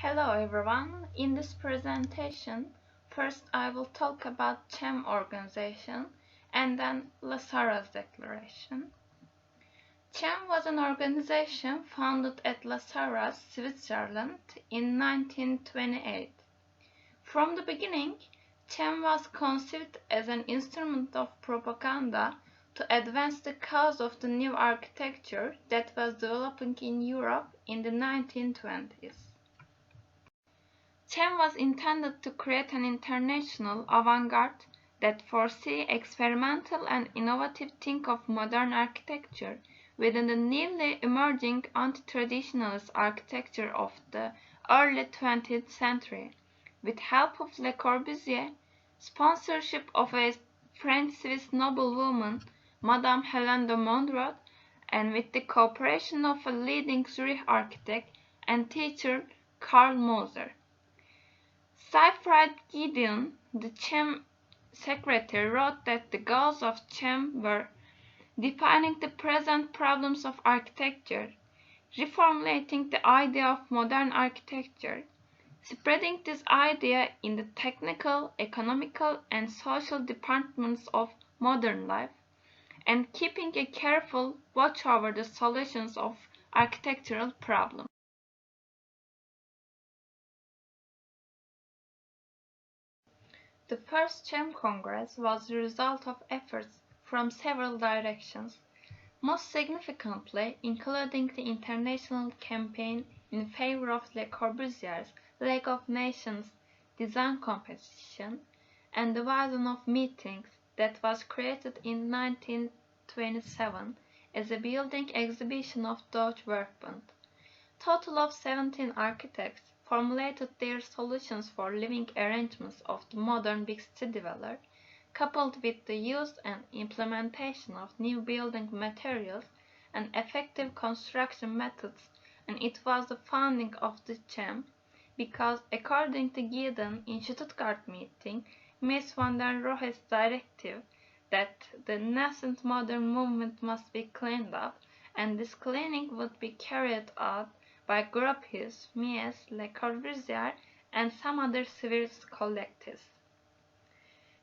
Hello everyone. In this presentation, first I will talk about CHEM organization and then Sarraz Declaration. CHEM was an organization founded at Sarraz, Switzerland in 1928. From the beginning, CHEM was conceived as an instrument of propaganda to advance the cause of the new architecture that was developing in Europe in the 1920s. CHEM was intended to create an international avant-garde that foresaw experimental and innovative think of modern architecture within the newly emerging anti-traditionalist architecture of the early 20th century, with help of Le Corbusier, sponsorship of a French-Swiss noblewoman, Madame Hélène de Mondraud, and with the cooperation of a leading Zurich architect and teacher Karl Moser. Siegfried Giedion, the CHEM secretary, wrote that the goals of CHEM were defining the present problems of architecture, reformulating the idea of modern architecture, spreading this idea in the technical, economical, and social departments of modern life, and keeping a careful watch over the solutions of architectural problems. The first CHEM Congress was the result of efforts from several directions, most significantly including the international campaign in favor of Le Corbusier's League of Nations design competition and the Division of Meetings that was created in 1927 as a building exhibition of Deutsche Werkbund. Total of 17 architects formulated their solutions for living arrangements of the modern big city dweller, coupled with the use and implementation of new building materials and effective construction methods, and it was the founding of the CHEM, because according to Gieden in Stuttgart meeting, Mies van der Rohe's directive that the nascent modern movement must be cleaned up, and this cleaning would be carried out by Gropius, Mies, Le Corbusier, and some other Swiss collectives.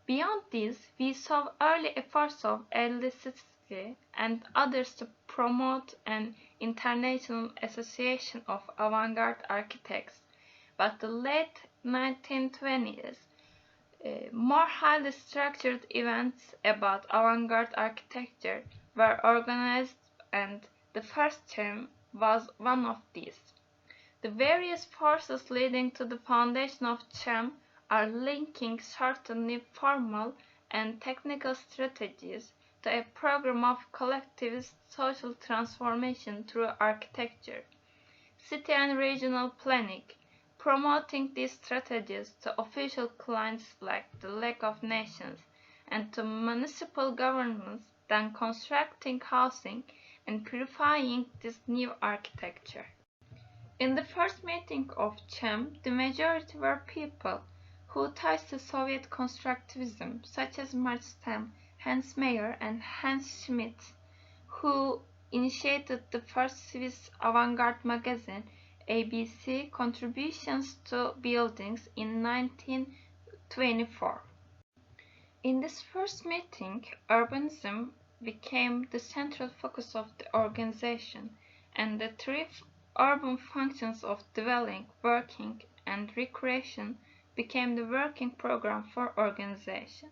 Beyond this, we saw early efforts of Elisitsky and others to promote an international association of avant-garde architects, but the late 1920s, more highly structured events about avant-garde architecture were organized, and the first CHEM was one of these. The various forces leading to the foundation of CHEM are linking certain new formal and technical strategies to a program of collectivist social transformation through architecture, city and regional planning, promoting these strategies to official clients like the League of Nations and to municipal governments, then constructing housing and purifying this new architecture. In the first meeting of CHEM, the majority were people who ties to Soviet constructivism, such as Mark Stem, Hans Meyer, and Hans Schmidt, who initiated the first Swiss avant-garde magazine, ABC, Contributions to Buildings, in 1924. In this first meeting, urbanism became the central focus of the organization, and the three urban functions of dwelling, working, and recreation became the working program for organization.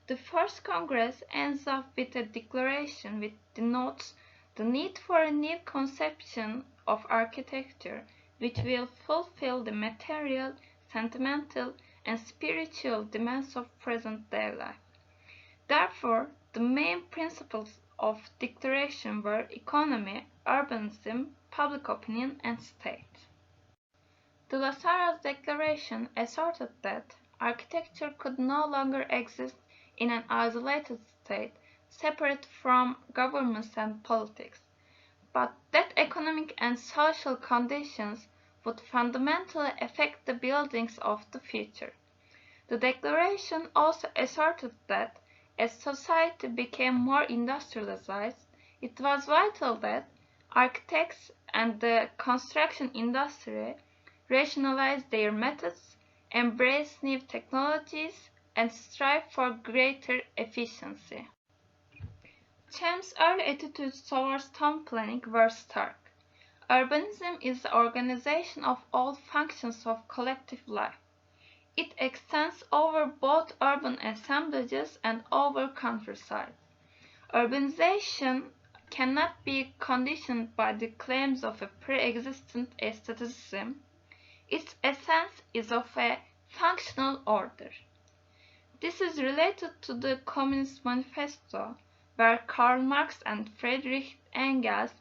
The first Congress ends up with a declaration which denotes the need for a new conception of architecture which will fulfill the material, sentimental, and spiritual demands of present-day life. Therefore, the main principles of declaration were economy, urbanism, public opinion, and state. The Sarraz Declaration asserted that architecture could no longer exist in an isolated state, separate from governments and politics, but that economic and social conditions would fundamentally affect the buildings of the future. The Declaration also asserted that as society became more industrialized, it was vital that architects and the construction industry rationalize their methods, embrace new technologies, and strive for greater efficiency. Chem's early attitudes towards town planning were stark. Urbanism is the organization of all functions of collective life. It extends over both urban assemblages and over countrysides. Urbanization cannot be conditioned by the claims of a pre-existent aestheticism. Its essence is of a functional order. This is related to the Communist Manifesto, where Karl Marx and Friedrich Engels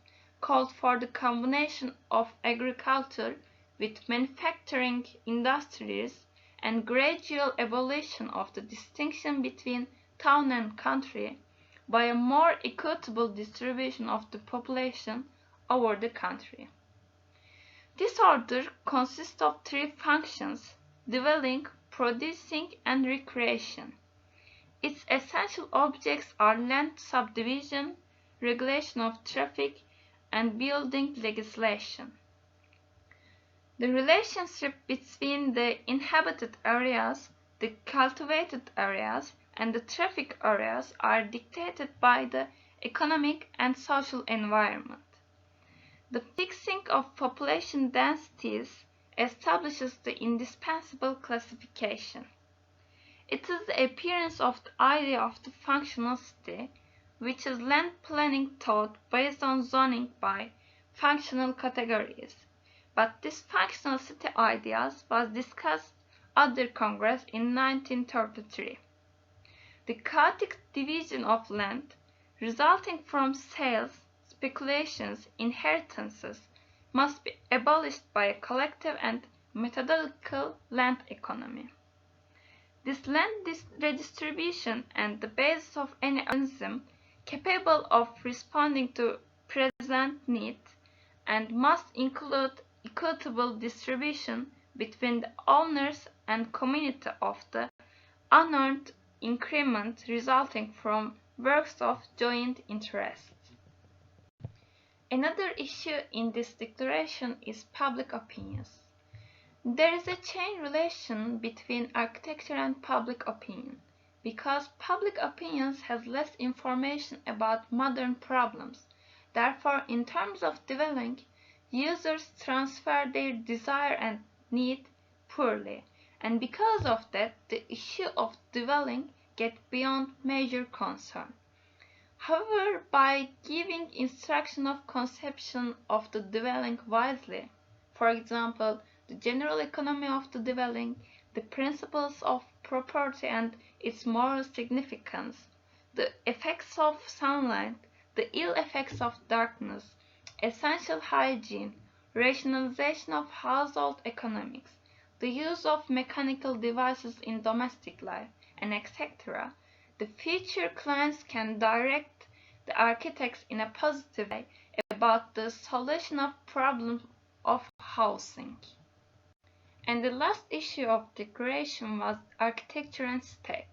called for the combination of agriculture with manufacturing industries and gradual abolition of the distinction between town and country by a more equitable distribution of the population over the country. This order consists of three functions: dwelling, producing, and recreation. Its essential objects are land subdivision, regulation of traffic, and building legislation. The relationship between the inhabited areas, the cultivated areas, and the traffic areas are dictated by the economic and social environment. The fixing of population densities establishes the indispensable classification. It is the appearance of the idea of the functional city, which is land planning thought based on zoning by functional categories. But this functional city ideas was discussed at the Congress in 1933. The chaotic division of land, resulting from sales, speculations, inheritances, must be abolished by a collective and methodological land economy. This land redistribution and the basis of any organism capable of responding to present needs and must include equitable distribution between the owners and community of the unearned increment resulting from works of joint interest. Another issue in this declaration is public opinions. There is a chain relation between architecture and public opinion, because public opinion has less information about modern problems. Therefore, in terms of dwelling, users transfer their desire and need poorly, and because of that, the issue of dwelling gets beyond major concern. However, by giving instruction of conception of the dwelling wisely, for example, the general economy of the dwelling, the principles of property and its moral significance, the effects of sunlight, the ill effects of darkness, essential hygiene, rationalization of household economics, the use of mechanical devices in domestic life, and etc., the future clients can direct the architects in a positive way about the solution of problems of housing. And the last issue of declaration was architecture and state.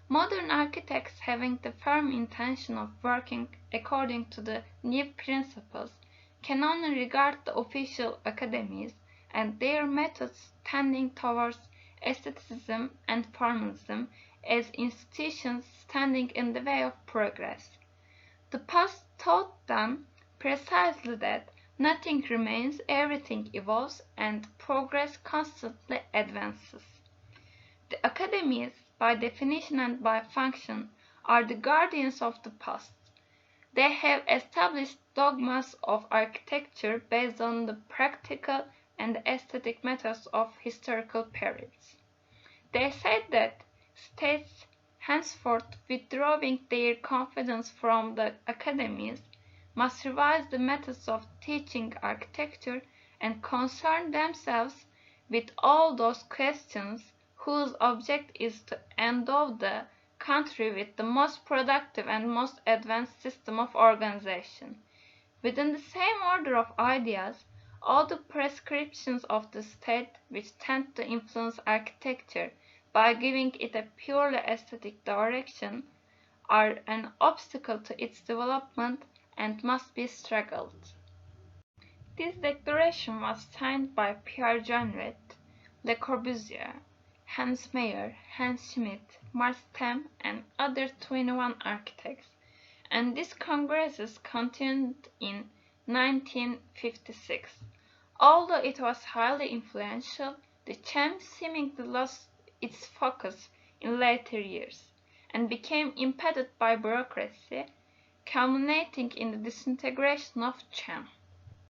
Modern architects, having the firm intention of working according to the new principles, can only regard the official academies and their methods tending towards aestheticism and formalism as institutions standing in the way of progress. The past taught them precisely that nothing remains, everything evolves, and progress constantly advances. The academies, by definition and by function, are the guardians of the past. They have established dogmas of architecture based on the practical and aesthetic methods of historical periods. They said that states, henceforth withdrawing their confidence from the academies, must revise the methods of teaching architecture and concern themselves with all those questions whose object is to endow the country with the most productive and most advanced system of organization. Within the same order of ideas, all the prescriptions of the state which tend to influence architecture by giving it a purely aesthetic direction are an obstacle to its development and must be struggled. This declaration was signed by Pierre Jonnet, Le Corbusier, Hans Meyer, Hans Schmidt, Marstem, and other 21 architects, and these congresses continued in 1956. Although it was highly influential, the CHEM seemingly lost its focus in later years and became impeded by bureaucracy, culminating in the disintegration of CHEM.